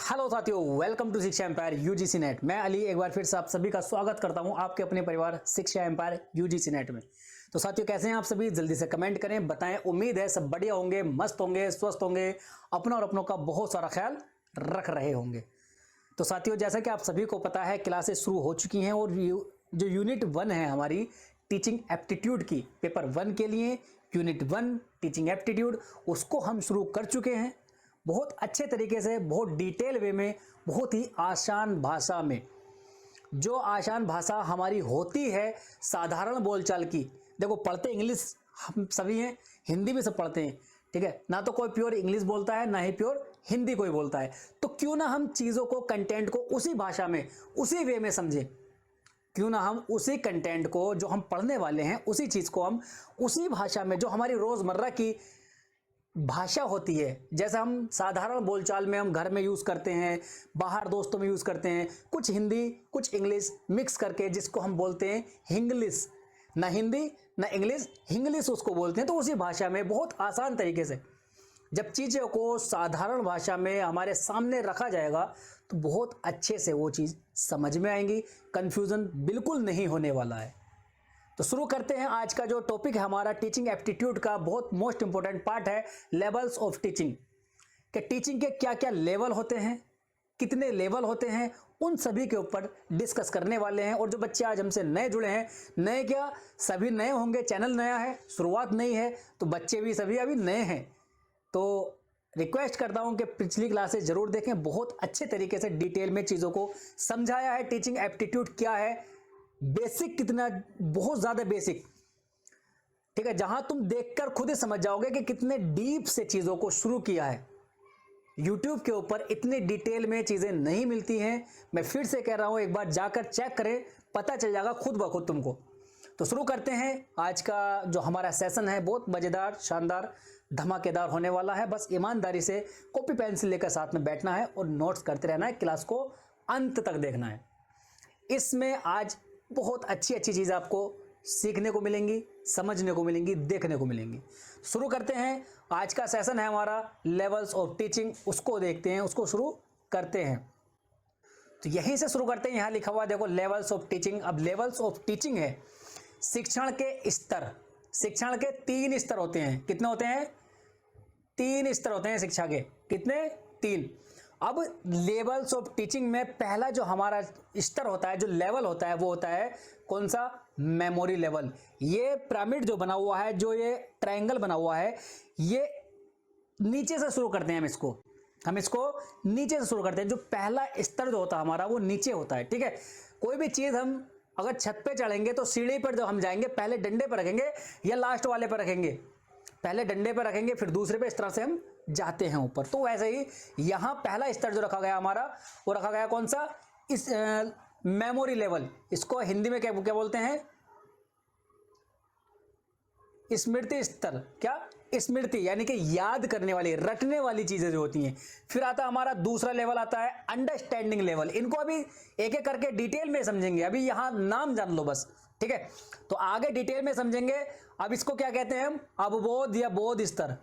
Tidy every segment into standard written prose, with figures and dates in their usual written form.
Hello साथियों, welcome to शिक्षा empire UGC net. मैं अली एक बार फिर से आप सभी का स्वागत करता हूं आपके अपने परिवार शिक्षा एम्पायर यूजीसी नेट में। तो साथियों, कैसे हैं आप सभी? जल्दी से कमेंट करें, बताएं। उम्मीद है सब बढ़िया होंगे, मस्त होंगे, स्वस्थ होंगे, अपना और अपनों का बहुत सारा ख्याल रख रहे होंगे। तो साथियों, जैसा कि आप सभी को पता है, क्लासेस शुरू हो चुकी हैं और जो यूनिट 1 है हमारी टीचिंग एप्टीट्यूड की, पेपर 1 के लिए यूनिट 1 टीचिंग एप्टीट्यूड, उसको हम शुरू कर चुके हैं बहुत अच्छे तरीके से, बहुत डिटेल वे में, बहुत ही आसान भाषा में। जो आसान भाषा हमारी होती है साधारण बोलचाल की। देखो, पढ़ते इंग्लिश हम सभी हैं, हिंदी भी सब पढ़ते हैं, ठीक है ना? तो कोई प्योर इंग्लिश बोलता है, ना ही प्योर हिंदी कोई बोलता है। तो क्यों ना हम चीज़ों को, कंटेंट को उसी भाषा में, उसी वे में समझें। क्यों ना हम उसी कंटेंट को, जो हम पढ़ने वाले हैं, उसी चीज़ को हम उसी भाषा में, जो हमारी रोज़मर्रा की भाषा होती है, जैसे हम साधारण बोलचाल में हम घर में यूज़ करते हैं, बाहर दोस्तों में यूज़ करते हैं, कुछ हिंदी कुछ इंग्लिश मिक्स करके, जिसको हम बोलते हैं हिंग्लिश। ना हिंदी ना इंग्लिश, हिंग्लिश उसको बोलते हैं। तो उसी भाषा में बहुत आसान तरीके से जब चीज़ों को साधारण भाषा में हमारे सामने रखा जाएगा तो बहुत अच्छे से वो चीज़ समझ में आएंगी, कन्फ्यूज़न बिल्कुल नहीं होने वाला है। तो शुरू करते हैं। आज का जो टॉपिक है हमारा टीचिंग एप्टीट्यूड का बहुत मोस्ट इंपॉर्टेंट पार्ट है, लेवल्स ऑफ टीचिंग। कि टीचिंग के क्या क्या लेवल होते हैं, कितने लेवल होते हैं, उन सभी के ऊपर डिस्कस करने वाले हैं। और जो बच्चे आज हमसे नए जुड़े हैं, नए क्या, सभी नए होंगे, चैनल नया है, शुरुआत नई है, तो बच्चे भी सभी अभी नए हैं। तो रिक्वेस्ट करता हूं कि पिछली क्लासेस जरूर देखें, बहुत अच्छे तरीके से डिटेल में चीज़ों को समझाया है। टीचिंग एप्टीट्यूड क्या है, बेसिक कितना, बहुत ज्यादा बेसिक, ठीक है, जहां तुम देखकर खुद ही समझ जाओगे कि कितने डीप से चीजों को शुरू किया है। YouTube के ऊपर इतनी डिटेल में चीजें नहीं मिलती हैं। मैं फिर से कह रहा हूं, एक बार जाकर चेक करें, पता चल जाएगा खुद ब खुद तुमको। तो शुरू करते हैं। आज का जो हमारा सेशन है बहुत मजेदार, शानदार, धमाकेदार होने वाला है। बस ईमानदारी से कॉपी पेंसिल लेकर साथ में बैठना है और नोट्स करते रहना है, क्लास को अंत तक देखना है। इसमें आज बहुत अच्छी अच्छी चीज़ आपको सीखने को मिलेंगी, समझने को मिलेंगी, देखने को मिलेंगी। शुरू करते हैं। आज का सेशन है हमारा लेवल्स ऑफ टीचिंग, उसको देखते हैं, उसको शुरू करते हैं। तो यहीं से शुरू करते हैं। यहाँ लिखा हुआ देखो, लेवल्स ऑफ टीचिंग। अब लेवल्स ऑफ टीचिंग है शिक्षण के स्तर। शिक्षण के 3 स्तर होते हैं। कितने होते हैं? 3 स्तर होते हैं शिक्षा के। कितने? 3। अब लेवल्स ऑफ टीचिंग में पहला जो हमारा स्तर होता है, जो लेवल होता है, वो होता है कौन सा? Memory level. ये पिरामिड जो बना हुआ है, जो ये ट्रायंगल बना हुआ है, ये नीचे से शुरू करते हैं। हम इसको नीचे से शुरू करते हैं। जो पहला स्तर जो होता है हमारा, वो नीचे होता है, ठीक है। कोई भी चीज हम अगर छत पे चढ़ेंगे तो सीढ़ी पर जो हम जाएंगे, पहले डंडे पर रखेंगे या लास्ट वाले पर रखेंगे? पहले डंडे पर रखेंगे, फिर दूसरे पे, इस तरह से हम जाते हैं ऊपर। तो वैसे ही यहां पहला स्तर जो रखा गया हमारा, वो रखा गया कौन सा? इस मेमोरी लेवल। इसको हिंदी में क्या बोलते हैं? स्मृति स्तर। क्या? स्मृति, यानी कि याद करने वाली, रटने वाली चीजें जो होती हैं। फिर आता हमारा दूसरा लेवल, आता है अंडरस्टैंडिंग लेवल। इनको अभी एक एक करके डिटेल में समझेंगे, अभी यहां नाम जान लो बस, ठीक है। तो आगे डिटेल में समझेंगे। अब इसको क्या कहते हैं हम? अवबोध या बोध स्तर,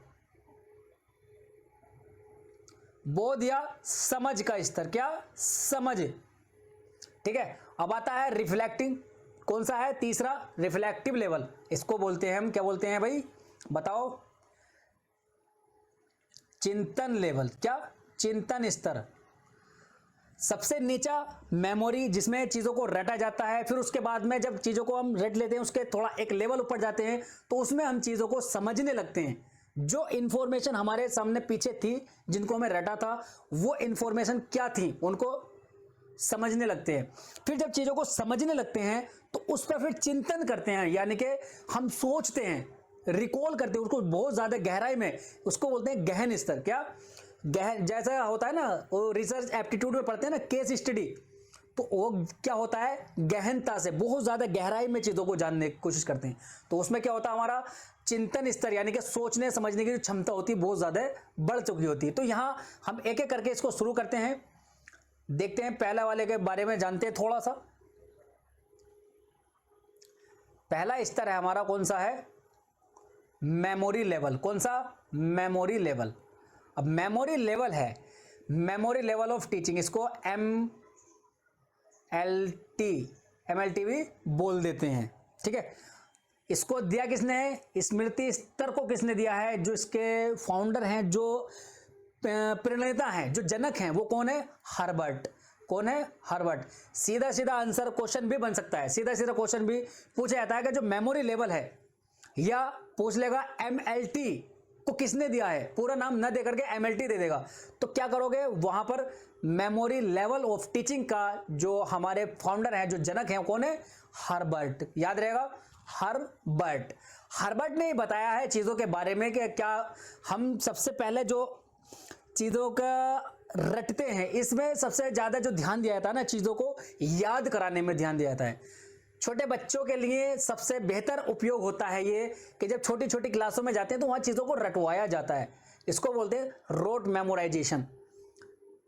बोध या समझ का स्तर। क्या? समझ, ठीक है। अब आता है रिफ्लेक्टिंग। कौन सा है? तीसरा, रिफ्लेक्टिव लेवल। इसको बोलते हैं हम, क्या बोलते हैं भाई? बताओ। चिंतन लेवल। क्या? चिंतन स्तर। सबसे नीचा मेमोरी, जिसमें चीजों को रटा जाता है। फिर उसके बाद में जब चीजों को हम रट लेते हैं, उसके थोड़ा एक लेवल ऊपर जाते हैं, तो उसमें हम चीजों को समझने लगते हैं। जो इंफॉर्मेशन हमारे सामने पीछे थी, जिनको हमें रटा था, वो इंफॉर्मेशन क्या थी, उनको समझने लगते हैं। फिर जब चीजों को समझने लगते हैं तो उस पर फिर चिंतन करते हैं, यानी कि हम सोचते हैं, रिकॉल करते हैं उसको बहुत ज्यादा गहराई में। उसको बोलते हैं गहन स्तर। क्या? गहन, जैसा होता है ना, वो रिसर्च एप्टीट्यूड में पढ़ते हैं ना, केस स्टडी, तो वो क्या होता है? गहनता से, बहुत ज्यादा गहराई में चीजों को जानने की कोशिश करते हैं। तो उसमें क्या होता है हमारा? चिंतन स्तर, यानी कि सोचने समझने की जो क्षमता होती है बहुत ज्यादा बढ़ चुकी होती है। तो यहां हम एक एक करके इसको शुरू करते हैं, देखते हैं। पहला वाले के बारे में जानते हैं थोड़ा सा। पहला स्तर है हमारा, कौन सा है? Memory level. कौन सा? Memory level. अब मेमोरी लेवल है, मेमोरी लेवल ऑफ टीचिंग, इसको MLT भी बोल देते हैं। ठीक है, इसको दिया किसने है, स्मृति स्तर को किसने दिया है, जो इसके फाउंडर हैं, जो प्रणेता हैं, जो जनक हैं, वो कौन है, हर्बर्ट। कौन है, हर्बर्ट। सीधा सीधा आंसर क्वेश्चन भी बन सकता है, सीधा सीधा क्वेश्चन भी पूछा जाता है कि जो मेमोरी लेवल है, या पूछ लेगा MLT को किसने दिया है, पूरा नाम न दे करके MLT दे देगा, तो क्या करोगे, वहां पर मेमोरी लेवल ऑफ टीचिंग का जो हमारे फाउंडर हैं, जो जनक हैं, कौन है, हर्बर्ट। याद रहेगा, हर्बर्ट। हर्बर्ट ने बताया है चीजों के बारे में कि क्या हम सबसे पहले जो चीजों का रटते हैं, इसमें सबसे ज्यादा जो ध्यान दिया जाता है ना, चीजों को याद कराने में ध्यान दिया जाता है। छोटे बच्चों के लिए सबसे बेहतर उपयोग होता है ये कि जब छोटी छोटी क्लासों में जाते हैं तो वहां चीजों को रटवाया जाता है। इसको बोलते हैं रोट मेमोराइजेशन,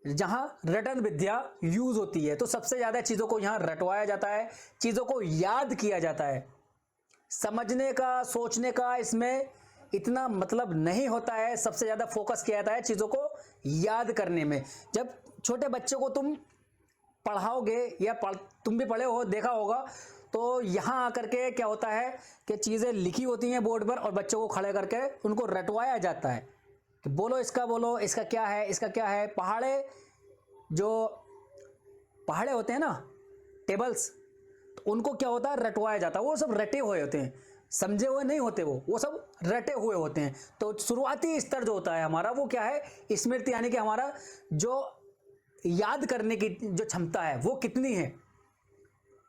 जहां रटन विद्या यूज होती है। तो सबसे ज्यादा चीजों को यहां रटवाया जाता है, चीजों को याद किया जाता है। समझने का, सोचने का इसमें इतना मतलब नहीं होता है, सबसे ज्यादा फोकस किया जाता है चीजों को याद करने में। जब छोटे बच्चों को तुम पढ़ाओगे, या तुम भी पढ़े हो, देखा होगा, तो यहां आकर के क्या होता है कि चीजें लिखी होती हैं बोर्ड पर और बच्चों को खड़े करके उनको रटवाया जाता है कि बोलो, इसका क्या है, इसका क्या है। जो पहाड़े होते हैं ना, टेबल्स, तो उनको क्या होता है, रटवाया जाता है। वो सब रटे हुए होते हैं, समझे हुए नहीं होते, वो सब रटे हुए होते हैं। तो शुरुआती स्तर जो होता है हमारा, वो क्या है, स्मृति, यानी कि हमारा जो याद करने की जो क्षमता है वो कितनी है,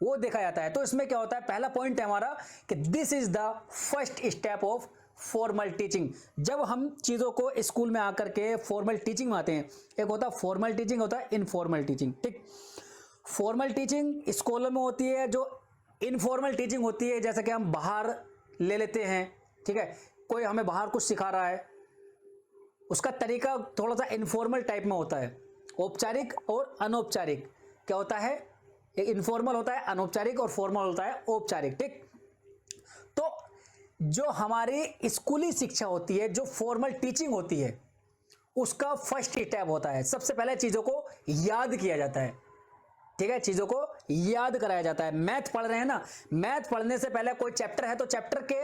वो देखा जाता है। तो इसमें क्या होता है, पहला पॉइंट है हमारा कि this is the first step of formal teaching. जब हम चीजों को स्कूल में आकर के फॉर्मल टीचिंग में आते हैं, एक होता है फॉर्मल टीचिंग, होता है इनफॉर्मल टीचिंग। ठीक, फॉर्मल टीचिंग स्कूलों में होती है, जो इनफॉर्मल टीचिंग होती है, जैसे कि हम बाहर ले लेते हैं। ठीक है, कोई हमें बाहर कुछ सिखा रहा है, उसका तरीका थोड़ा सा इनफॉर्मल टाइप में होता है, औपचारिक और अनौपचारिक। क्या होता है, एक इनफॉर्मल होता है अनौपचारिक, और फॉर्मल होता है औपचारिक। ठीक, तो जो हमारी स्कूली शिक्षा होती है, जो फॉर्मल टीचिंग होती है, उसका फर्स्ट स्टेप होता है, सबसे पहले चीजों को याद किया जाता है। ठीक है, चीजों को याद कराया जाता है। मैथ पढ़ रहे हैं ना, मैथ पढ़ने से पहले कोई चैप्टर है तो चैप्टर के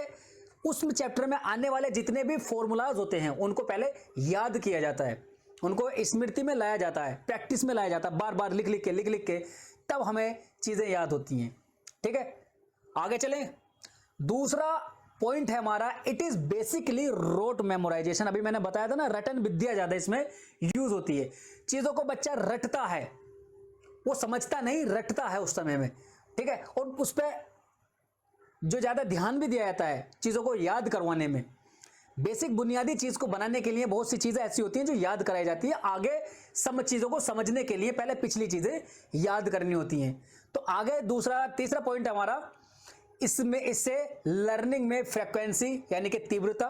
उस चैप्टर में आने वाले जितने भी फॉर्मूलाज होते हैं उनको पहले याद किया जाता है, उनको स्मृति में लाया जाता है, प्रैक्टिस में लाया जाता है, बार बार लिख लिख के तब हमें चीजें याद होती हैं। ठीक है, आगे चलें। दूसरा पॉइंट है हमारा, it is basically rote memorisation. अभी मैंने बताया था ना, रटन विद्या ज्यादा इसमें यूज होती है। चीजों को बच्चा रटता है, वो समझता नहीं, रटता है उस समय में। ठीक है, और उस पर जो ज्यादा ध्यान भी दिया जाता है चीजों को याद करवाने में। बेसिक बुनियादी चीज को बनाने के लिए बहुत सी चीजें ऐसी होती हैं जो याद कराई जाती है। आगे सब चीजों को समझने के लिए पहले पिछली चीजें याद करनी होती हैं। तो आगे तीसरा पॉइंट हमारा, इससे लर्निंग में फ्रीक्वेंसी, यानी कि तीव्रता,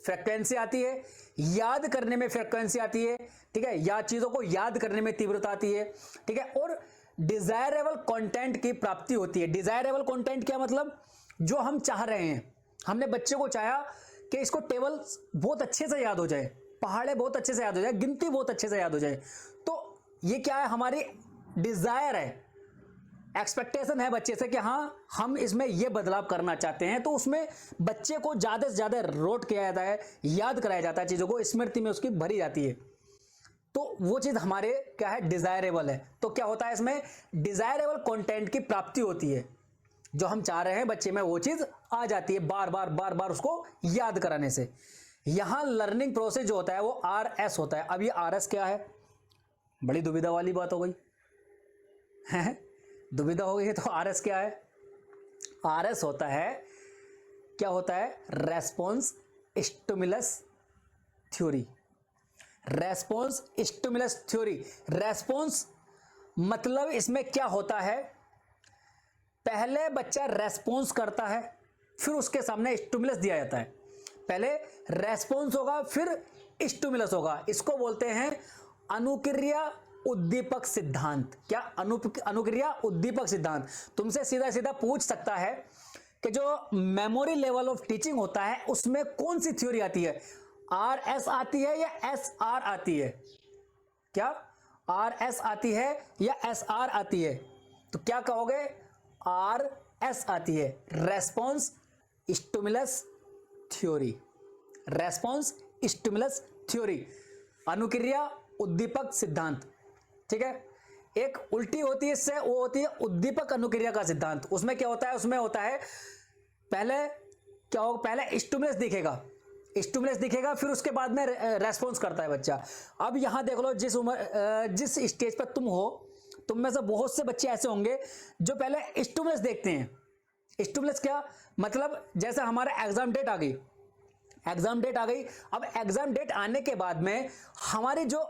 फ्रीक्वेंसी आती है, याद करने में फ्रीक्वेंसी आती है। ठीक है, या चीजों को याद करने में तीव्रता आती है। ठीक है, और डिजायरेबल कंटेंट की प्राप्ति होती है। डिजायरेबल कंटेंट क्या मतलब, जो हम चाह रहे हैं। हमने बच्चे को चाहा कि इसको टेबल बहुत अच्छे से याद हो जाए, पहाड़े बहुत अच्छे से याद हो जाए, गिनती बहुत अच्छे से याद हो जाए, तो ये क्या है, हमारी डिजायर है, एक्सपेक्टेशन है बच्चे से कि हाँ हम इसमें ये बदलाव करना चाहते हैं। तो उसमें बच्चे को ज्यादा से ज्यादा रोट किया जाता है, याद कराया जाता है, चीजों को स्मृति में उसकी भरी जाती है। तो वो चीज हमारे क्या है, डिजायरेबल है। तो क्या होता है, इसमें डिजायरेबल कंटेंट की प्राप्ति होती है, जो हम चाह रहे हैं बच्चे में वो चीज आ जाती है बार बार उसको याद कराने से। यहां लर्निंग प्रोसेस जो होता है वो RS होता है। अब ये RS क्या है, बड़ी दुविधा वाली बात हो गई है, दुविधा हो गई है। तो RS क्या है, RS होता है, क्या होता है, response stimulus theory. Response stimulus theory, response मतलब इसमें क्या होता है, पहले बच्चा रेस्पॉन्स करता है, फिर उसके सामने स्टिमुलस दिया जाता है। पहले रेस्पॉन्स होगा, फिर स्टिमुलस होगा। इसको बोलते हैं अनुक्रिया उद्दीपक सिद्धांत। क्या, अनुक्रिया उद्दीपक सिद्धांत। तुमसे सीधा सीधा पूछ सकता है कि जो मेमोरी लेवल ऑफ टीचिंग होता है उसमें कौन सी थ्योरी आती है, RS आती है या SR आती है। क्या RS आती है या SR आती है? तो क्या कहोगे? RS आती है, response stimulus theory. Response stimulus theory, अनुक्रिया उद्दीपक सिद्धांत। ठीक है, एक उल्टी होती है इससे, वो होती है उद्दीपक अनुक्रिया का सिद्धांत। उसमें क्या होता है? उसमें होता है पहले क्या होगा, पहले स्टिमुलस दिखेगा, स्टिमुलस दिखेगा, फिर उसके बाद में रेस्पॉन्स करता है बच्चा। अब यहां देख लो, जिस उम्र जिस स्टेज पर तुम हो, तुम में से बहुत से बच्चे ऐसे होंगे जो पहले स्टिमुलस देखते हैं। स्टिमुलस क्या मतलब, जैसे हमारा एग्जाम डेट आ गई, एग्जाम डेट आ गई, अब एग्जाम डेट आने के बाद में हमारी जो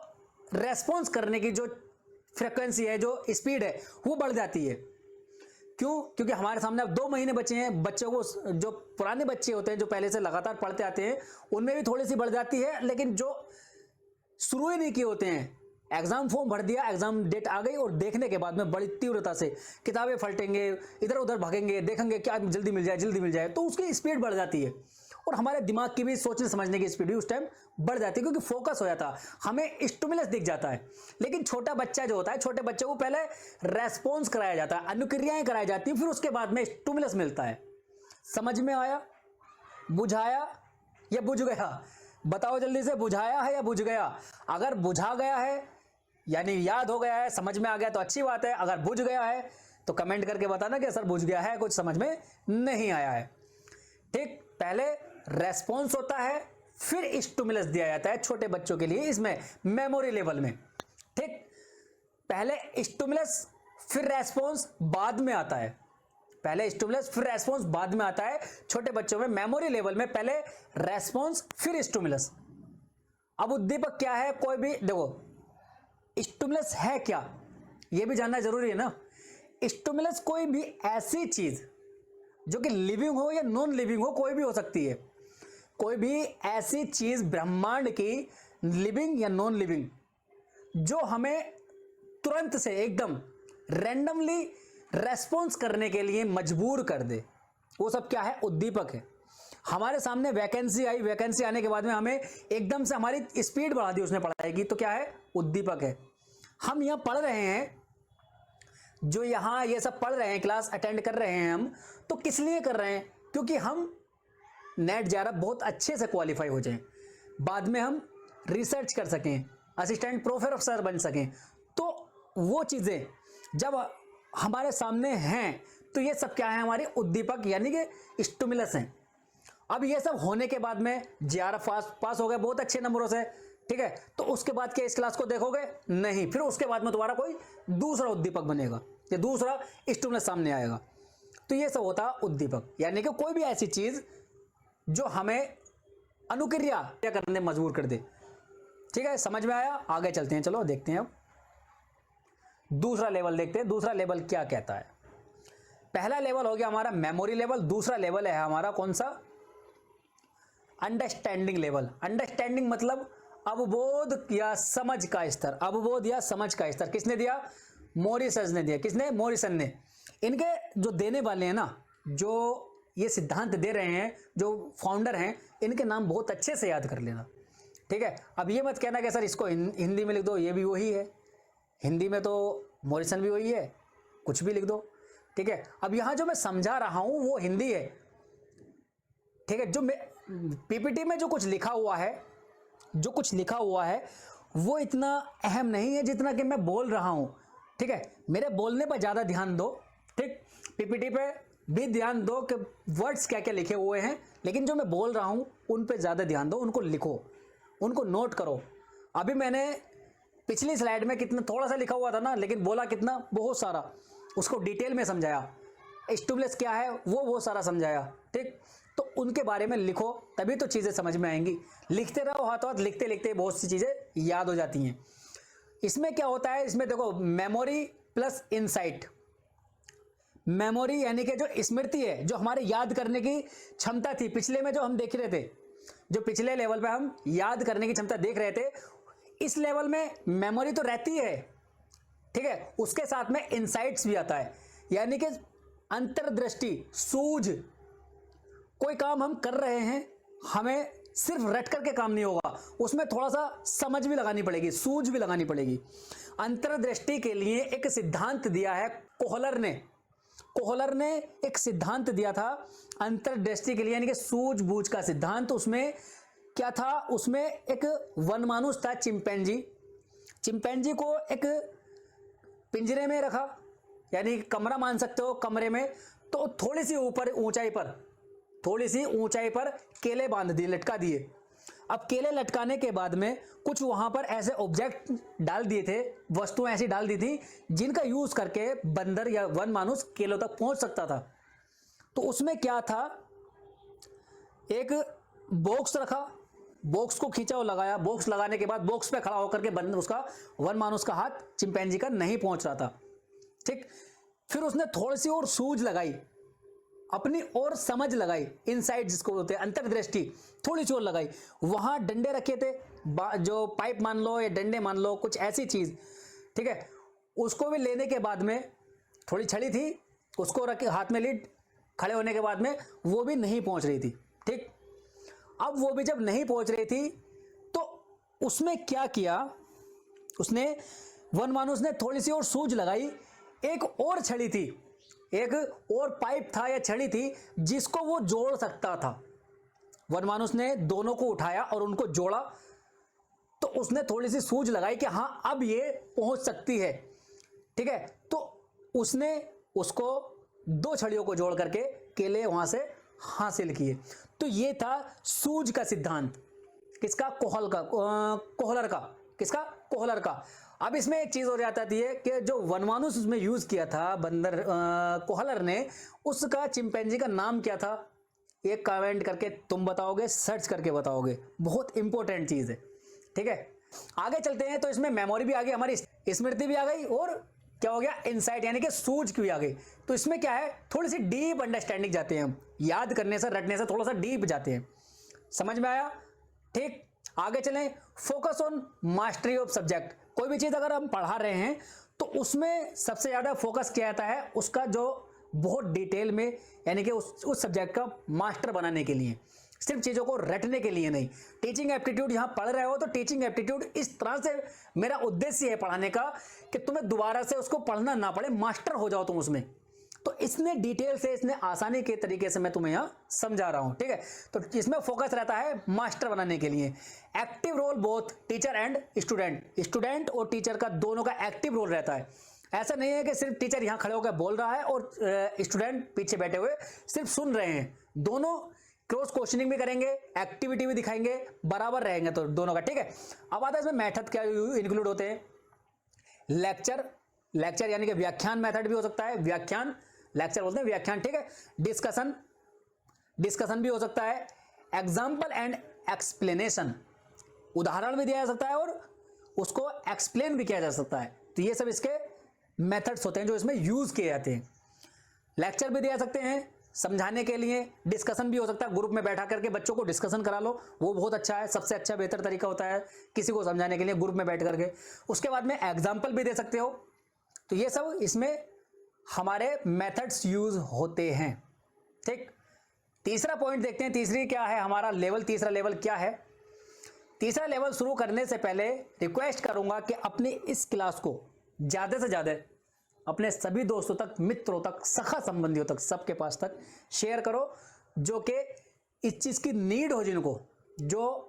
रेस्पॉन्स करने की जो फ्रीक्वेंसी है, जो स्पीड है, वो बढ़ जाती है। क्यों? क्योंकि हमारे सामने अब 2 महीने बचे हैं, बच्चों को, जो पुराने बच्चे होते हैं जो पहले से लगातार पढ़ते आते हैं, उनमें भी थोड़ी सी बढ़ जाती है, लेकिन जो शुरू ही नहीं किए होते हैं, एग्जाम फॉर्म भर दिया, एग्जाम डेट आ गई, और देखने के बाद में बड़ी तीव्रता से किताबें फलटेंगे, इधर उधर भागेंगे, देखेंगे क्या जल्दी मिल जाए, जल्दी मिल जाए, तो उसकी स्पीड बढ़ जाती है, और हमारे दिमाग की भी सोचने समझने की स्पीड भी उस टाइम बढ़ जाती है, क्योंकि फोकस हो जाता है, हमें स्टिमुलस दिख जाता है। लेकिन छोटा बच्चा जो होता है, छोटे बच्चे को पहले रेस्पॉन्स कराया जाता है, अनुक्रियाएं कराई जाती हैं, फिर उसके बाद में स्टिमुलस मिलता है। समझ में आया? बुझाया या बुझ गया? बताओ जल्दी से, बुझाया है या बुझ गया? अगर बुझा गया है यानी याद हो गया है, समझ में आ गया, तो अच्छी बात है। अगर बुझ गया है तो कमेंट करके बताना कि सर बुझ गया है, कुछ समझ में नहीं आया है। ठीक, पहले रेस्पॉन्स होता है, फिर स्टिमुलस दिया जाता है छोटे बच्चों के लिए, इसमें मेमोरी लेवल में। ठीक, पहले स्टिमुलस फिर रेस्पॉन्स बाद में आता है, पहले स्टिमुलस फिर रेस्पॉन्स बाद में आता है छोटे बच्चों में। मेमोरी लेवल में पहले रेस्पॉन्स फिर स्टिमुलस। अब उद्दीपक क्या है? कोई भी देखो, स्टिमुलस है क्या, यह भी जानना जरूरी है ना। स्टिमुलस कोई भी ऐसी चीज जो कि लिविंग हो या नॉन लिविंग हो, कोई भी हो सकती है, कोई भी ऐसी चीज ब्रह्मांड की, लिविंग या नॉन लिविंग, जो हमें तुरंत से एकदम रैंडमली रेस्पॉन्स करने के लिए मजबूर कर दे, वो सब क्या है? उद्दीपक है। हमारे सामने वैकेंसी आई, वैकेंसी आने के बाद में हमें एकदम से हमारी स्पीड बढ़ा दी उसने पढ़ाई की, तो क्या है? उद्दीपक है। हम यहां पढ़ रहे हैं, जो यहां ये सब पढ़ रहे हैं, क्लास अटेंड कर रहे हैं हम, तो किस लिए कर रहे हैं? क्योंकि हम नेट JRF बहुत अच्छे से क्वालिफाई हो जाएं, बाद में हम रिसर्च कर सकें, असिस्टेंट प्रोफेसर बन सकें। तो वो चीजें जब हमारे सामने हैं, तो ये सब क्या है? हमारी उद्दीपक यानी कि स्टिमुलस हैं। अब ये सब होने के बाद में JRF पास हो गए बहुत अच्छे नंबरों से, ठीक है, तो उसके बाद क्या इस क्लास को देखोगे? नहीं, फिर उसके बाद में तुम्हारा कोई दूसरा उद्दीपक बनेगा, या दूसरा स्टिमुलस सामने आएगा। तो ये सब होता है उद्दीपक, यानी कि कोई भी ऐसी चीज जो हमें अनुक्रिया करने में मजबूर कर दे। ठीक है, समझ में आया? आगे चलते हैं, चलो देखते हैं। अब दूसरा लेवल देखते हैं, दूसरा लेवल क्या कहता है। पहला लेवल हो गया हमारा मेमोरी लेवल, दूसरा लेवल है हमारा कौन सा? Understanding level. अंडरस्टैंडिंग मतलब अवबोध या समझ का स्तर, अवबोध या समझ का स्तर। किसने दिया? मॉरिसन ने दिया। किसने? मॉरिसन ने। इनके जो देने वाले हैं ना, जो ये सिद्धांत दे रहे हैं, जो फाउंडर हैं, इनके नाम बहुत अच्छे से याद कर लेना, ठीक है। अब ये मत कहना कि सर इसको हिंदी में लिख दो, ये भी वही है, हिंदी में तो मॉरिसन भी वही है, कुछ भी लिख दो, ठीक है। अब यहां जो मैं समझा रहा हूं वो हिंदी है, ठीक है। जो पीपीटी में जो कुछ लिखा हुआ है, जो कुछ लिखा हुआ है वो इतना अहम नहीं है जितना कि मैं बोल रहा हूं, ठीक है। मेरे बोलने पर ज्यादा ध्यान दो, ठीक। पीपीटी पे भी ध्यान दो कि वर्ड्स क्या क्या लिखे हुए हैं, लेकिन जो मैं बोल रहा हूं उन पे ज्यादा ध्यान दो, उनको लिखो, उनको नोट करो। अभी मैंने पिछली स्लाइड में कितना थोड़ा सा लिखा हुआ था ना, लेकिन बोला कितना, बहुत सारा, उसको डिटेल में समझाया। स्टिमुलस क्या है वो सारा समझाया, ठीक। तो उनके बारे में लिखो, तभी तो चीजें समझ में आएंगी। लिखते रहो हाथों हाथ, लिखते लिखते बहुत सी चीजें याद हो जाती हैं। इसमें क्या होता है, इसमें देखो मेमोरी प्लस इनसाइट। मेमोरी यानी कि जो स्मृति है, जो हमारे याद करने की क्षमता थी, पिछले में जो हम देख रहे थे, जो पिछले लेवल पे हम याद करने की क्षमता देख रहे थे, इस लेवल में मेमोरी तो रहती है, ठीक है। उसके साथ में इनसाइट्स भी आता है, यानी कि अंतर्दृष्टि, सूझ। कोई काम हम कर रहे हैं, हमें सिर्फ रट करके काम नहीं होगा, उसमें थोड़ा सा समझ भी लगानी पड़ेगी, सूझ भी लगानी पड़ेगी। अंतर्दृष्टि के लिए एक सिद्धांत दिया है कोहलर ने एक सिद्धांत दिया था अंतर्दृष्टि के लिए, यानी कि सूझबूझ का सिद्धांत। उसमें क्या था, उसमें एक वनमानुष था चिंपैंजी को एक पिंजरे में रखा, यानी कमरा मान सकते हो, कमरे में, तो थोड़ी सी ऊंचाई पर केले बांध दिए, लटका दिए। अब केले लटकाने के बाद में कुछ वहां पर ऐसे ऑब्जेक्ट डाल दिए थे, वस्तुएं ऐसी डाल दी थी जिनका यूज करके बंदर या वन मानुष केलों तक पहुंच सकता था। तो उसमें क्या था, एक बॉक्स रखा, बॉक्स को खींचा और लगाया, बॉक्स लगाने के बाद बॉक्स पे खड़ा होकर के बंदर, उसका वन मानुष का हाथ चिंपैंजी का नहीं पहुंच रहा था, ठीक। फिर उसने थोड़ी सी और सूझ लगाई, अपनी और समझ लगाई, इनसाइट जिसको बोलते हैं अंतर्दृष्टि, थोड़ी सी और लगाई। वहां डंडे रखे थे, जो पाइप मान लो या डंडे मान लो, कुछ ऐसी चीज, ठीक है। उसको भी लेने के बाद में थोड़ी छड़ी थी, उसको रखे हाथ में ली, खड़े होने के बाद में वो भी नहीं पहुंच रही थी, ठीक। अब वो भी जब नहीं पहुंच रही थी तो उसमें क्या किया, उसने वन मानुष ने थोड़ी सी और सूझ लगाई, एक और छड़ी थी, एक और पाइप था या छड़ी थी जिसको वो जोड़ सकता था। वन मानुष ने दोनों को उठाया और उनको जोड़ा, तो उसने थोड़ी सी सूझ लगाई कि हां अब ये पहुंच सकती है, ठीक है। तो उसने उसको दो छड़ियों को जोड़ करके केले वहां से हासिल किए। तो ये था सूझ का सिद्धांत, किसका, कोहलर का, किसका, कोहलर का। अब इसमें एक चीज और आती है कि जो वनमानुष उसमें यूज किया था बंदर कोहलर ने, उसका चिंपैंजी का नाम क्या था, एक कमेंट करके तुम बताओगे, सर्च करके बताओगे, बहुत इंपॉर्टेंट चीज है, ठीक है। आगे चलते हैं, तो इसमें मेमोरी भी आ गई, हमारी स्मृति भी आ गई, और क्या हो गया, इनसाइट यानी कि सूझ की भी आ गई। तो इसमें क्या है, थोड़ी सी डीप अंडरस्टैंडिंग जाते हैं हम, याद करने से, रटने से थोड़ा सा डीप जाते हैं। समझ में आया, ठीक। आगे चलें, focus on mastery of subject. कोई भी चीज अगर हम पढ़ा रहे हैं तो उसमें सबसे ज्यादा फोकस किया जाता है उसका जो बहुत डिटेल में, यानी कि उस सब्जेक्ट का मास्टर बनाने के लिए, सिर्फ चीजों को रटने के लिए नहीं। टीचिंग एप्टीट्यूड यहां पढ़ रहे हो तो टीचिंग एप्टीट्यूड इस तरह से मेरा उद्देश्य है पढ़ाने का कि तुम्हें दोबारा से उसको पढ़ना ना पड़े, मास्टर हो जाओ तुम उसमें। तो इसने डिटेल से, इसने आसानी के तरीके से मैं तुम्हें यहां समझा रहा हूं, ठीक है। तो इसमें फोकस रहता है मास्टर बनाने के लिए। Active role both teacher and student और टीचर का दोनों का एक्टिव रोल रहता है। ऐसा नहीं है कि सिर्फ टीचर यहां खड़े होकर बोल रहा है और स्टूडेंट पीछे बैठे हुए सिर्फ सुन रहे हैं। दोनों क्रॉस क्वेश्चनिंग भी करेंगे, एक्टिविटी भी दिखाएंगे, बराबर रहेंगे तो दोनों का, ठीक है। अब आता है इसमें मेथड क्या इंक्लूड होते हैं। लेक्चर यानी कि व्याख्यान मेथड भी हो सकता है, व्याख्यान, लेक्चर बोलते हैं व्याख्यान, ठीक है। डिस्कशन भी हो सकता है। एग्जाम्पल एंड एक्सप्लेनेशन, उदाहरण भी दिया जा सकता है और उसको एक्सप्लेन भी किया जा सकता है। तो ये सब इसके मेथड्स होते हैं जो इसमें यूज किए जाते हैं। लेक्चर भी दिया सकते हैं समझाने के लिए, डिस्कशन भी हो सकता है, ग्रुप में बैठा करके बच्चों को डिस्कशन करा लो, वो बहुत अच्छा है, सबसे अच्छा बेहतर तरीका होता है किसी को समझाने के लिए, ग्रुप में बैठ करके। उसके बाद में एग्जाम्पल भी दे सकते हो। तो ये सब इसमें हमारे मेथड्स यूज होते हैं, ठीक। तीसरा पॉइंट देखते हैं, तीसरी क्या है हमारा लेवल, तीसरा लेवल क्या है। तीसरा लेवल शुरू करने से पहले रिक्वेस्ट करूंगा कि अपनी इस क्लास को ज्यादा से ज्यादा अपने सभी दोस्तों तक, मित्रों तक, सखा संबंधियों तक, सबके पास तक शेयर करो जो कि इस चीज की नीड हो, जिनको जो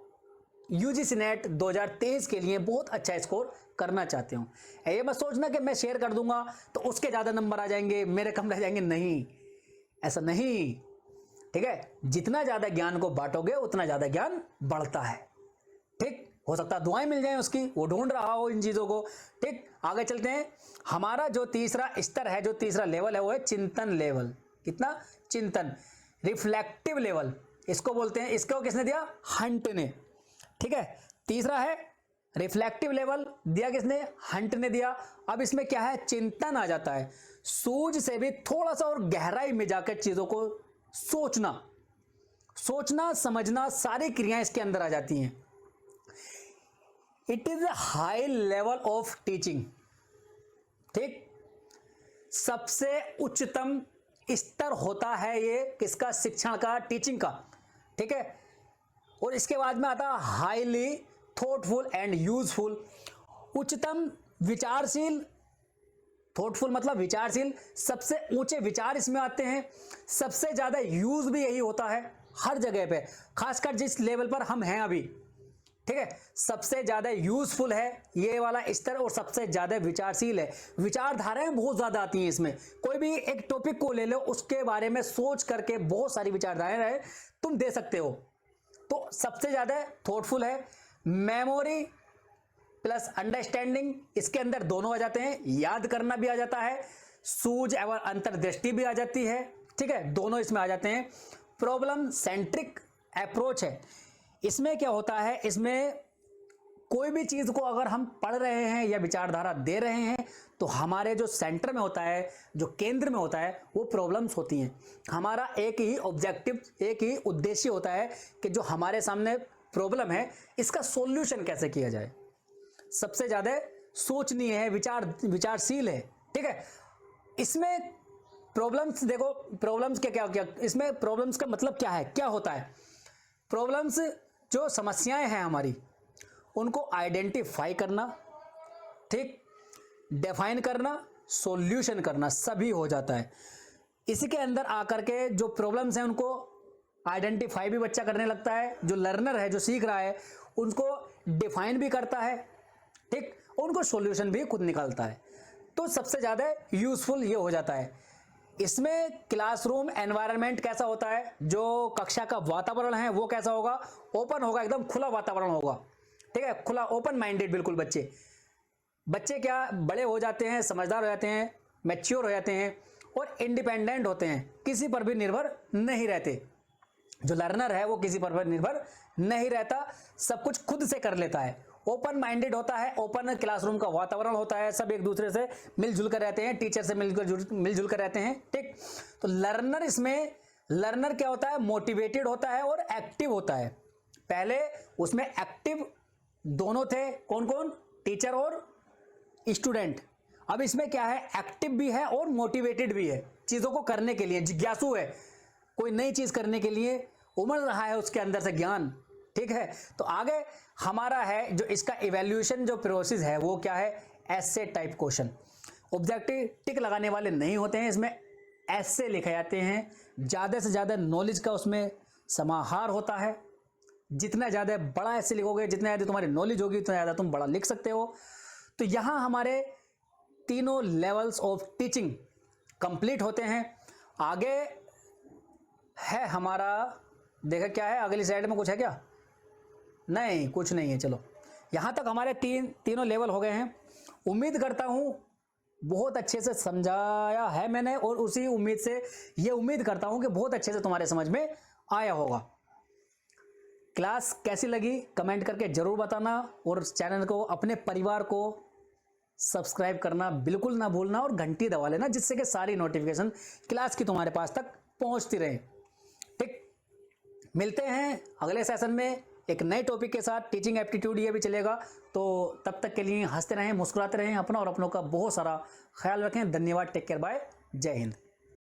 यूजीसी नेट 2023 के लिए बहुत अच्छा स्कोर करना चाहते हो। ये मत सोचना कि मैं शेयर कर दूंगा तो उसके ज्यादा नंबर आ जाएंगे, मेरे कम रह जाएंगे, नहीं, ऐसा नहीं, ठीक है। जितना ज्यादा ज्ञान को बांटोगे उतना ज्यादा ज्ञान बढ़ता है, ठीक। हो सकता है दुआएं मिल जाएं उसकी, वो ढूंढ रहा हो इन चीजों को, ठीक। आगे चलते हैं। हमारा जो तीसरा स्तर है, जो तीसरा लेवल है, वो है चिंतन लेवल। कितना, चिंतन, रिफ्लेक्टिव लेवल इसको बोलते हैं। इसको किसने दिया, हंट ने, ठीक है। तीसरा है रिफ्लेक्टिव लेवल, दिया किसने, हंट ने दिया। अब इसमें क्या है, चिंतन आ जाता है, सूझ से भी थोड़ा सा और गहराई में जाकर चीजों को सोचना समझना, सारी क्रियाएं इसके अंदर आ जाती हैं। It is a high level of teaching, ठीक। सबसे उच्चतम स्तर होता है ये किसका, शिक्षण का, टीचिंग का, ठीक है। और इसके बाद में आता है हाईली थॉटफुल एंड यूजफुल, उच्चतम विचारशील। थॉटफुल मतलब विचारशील, सबसे ऊंचे विचार इसमें आते हैं, सबसे ज्यादा यूज भी यही होता है हर जगह पे, खासकर जिस लेवल पर हम हैं अभी, ठीक है। सबसे ज्यादा यूजफुल है ये वाला स्तर और सबसे ज्यादा विचारशील है। विचारधाराएं बहुत ज्यादा आती हैं इसमें, कोई भी एक टॉपिक को ले लो उसके बारे में सोच करके बहुत सारी विचारधाराएं तुम दे सकते हो। तो सबसे ज्यादा थॉटफुल है। मेमोरी प्लस अंडरस्टैंडिंग, इसके अंदर दोनों आ जाते हैं, याद करना भी आ जाता है, सूझ एवं अंतर्दृष्टि भी आ जाती है, ठीक है, दोनों इसमें आ जाते हैं। प्रॉब्लम सेंट्रिक अप्रोच है। इसमें क्या होता है, इसमें कोई भी चीज को अगर हम पढ़ रहे हैं या विचारधारा दे रहे हैं तो हमारे जो सेंटर में होता है, जो केंद्र में होता है, वो प्रॉब्लम्स होती हैं। हमारा एक ही ऑब्जेक्टिव, एक ही उद्देश्य होता है कि जो हमारे सामने प्रॉब्लम है इसका सॉल्यूशन कैसे किया जाए। सबसे ज्यादा सोचनीय है, विचारशील है, ठीक है। इसमें प्रॉब्लम्स देखो, प्रॉब्लम्स के क्या इसमें प्रॉब्लम्स का मतलब क्या है, क्या होता है। प्रॉब्लम्स जो समस्याएं हैं हमारी, उनको आइडेंटिफाई करना, ठीक, डिफाइन करना, सॉल्यूशन करना, सभी हो जाता है। इसी के अंदर आकर के जो प्रॉब्लम्स हैं उनको आइडेंटिफाई भी बच्चा करने लगता है, जो लर्नर है, जो सीख रहा है, उनको डिफाइन भी करता है, ठीक, उनको सॉल्यूशन भी खुद निकालता है। तो सबसे ज्यादा यूजफुल ये हो जाता है। इसमें क्लासरूम एनवायरनमेंट कैसा होता है, जो कक्षा का वातावरण है वो कैसा होगा, ओपन होगा, एकदम खुला वातावरण होगा, ठीक है, खुला, ओपन माइंडेड बिल्कुल। बच्चे क्या बड़े हो जाते हैं, समझदार हो जाते हैं, मैच्योर हो जाते हैं और इंडिपेंडेंट होते हैं, किसी पर भी निर्भर नहीं रहते। जो लर्नर है वो किसी पर निर्भर नहीं रहता, सब कुछ खुद से कर लेता है, ओपन माइंडेड होता है, ओपन क्लासरूम का वातावरण होता है, सब एक दूसरे से मिलजुल कर रहते हैं, टीचर से मिलजुल कर रहते हैं, ठीक। तो लर्नर, इसमें लर्नर क्या होता है, मोटिवेटेड होता है और एक्टिव होता है। पहले उसमें एक्टिव दोनों थे, कौन कौन, टीचर और स्टूडेंट। अब इसमें क्या है, एक्टिव भी है और मोटिवेटेड भी है, चीजों को करने के लिए जिज्ञासु है, कोई नई चीज करने के लिए उमड़ रहा है उसके अंदर से ज्ञान, ठीक है। तो आगे हमारा है जो इसका इवैल्यूएशन जो प्रोसेस है वो क्या है, ऐसे टाइप क्वेश्चन। ऑब्जेक्टिव टिक लगाने वाले नहीं होते हैं, इसमें ऐसे लिखे जाते हैं, ज्यादा से ज्यादा नॉलेज का उसमें समाहार होता है। जितना ज्यादा बड़ा ऐसे लिखोगे, जितना ज्यादा तुम्हारी नॉलेज होगी उतना ज्यादा तुम बड़ा लिख सकते हो। तो यहां हमारे तीनों लेवल्स ऑफ टीचिंग कंप्लीट होते हैं। आगे है हमारा, देखा क्या है अगली साइड में, कुछ है क्या, नहीं कुछ नहीं है। चलो यहां तक हमारे तीनों लेवल हो गए हैं। उम्मीद करता हूं बहुत अच्छे से समझाया है मैंने, और उसी उम्मीद से ये उम्मीद करता हूं कि बहुत अच्छे से तुम्हारे समझ में आया होगा। क्लास कैसी लगी कमेंट करके जरूर बताना, और चैनल को, अपने परिवार को सब्सक्राइब करना बिल्कुल ना भूलना, और घंटी दबा लेना जिससे कि सारी नोटिफिकेशन क्लास की तुम्हारे पास तक पहुंचती रहे, ठीक। मिलते हैं अगले सेशन में एक नए टॉपिक के साथ। टीचिंग एप्टीट्यूड ये भी चलेगा, तो तब तक के लिए हंसते रहें, मुस्कुराते रहें, अपना और अपनों का बहुत सारा ख्याल रखें। धन्यवाद, टेक केयर, बाय, जय हिंद।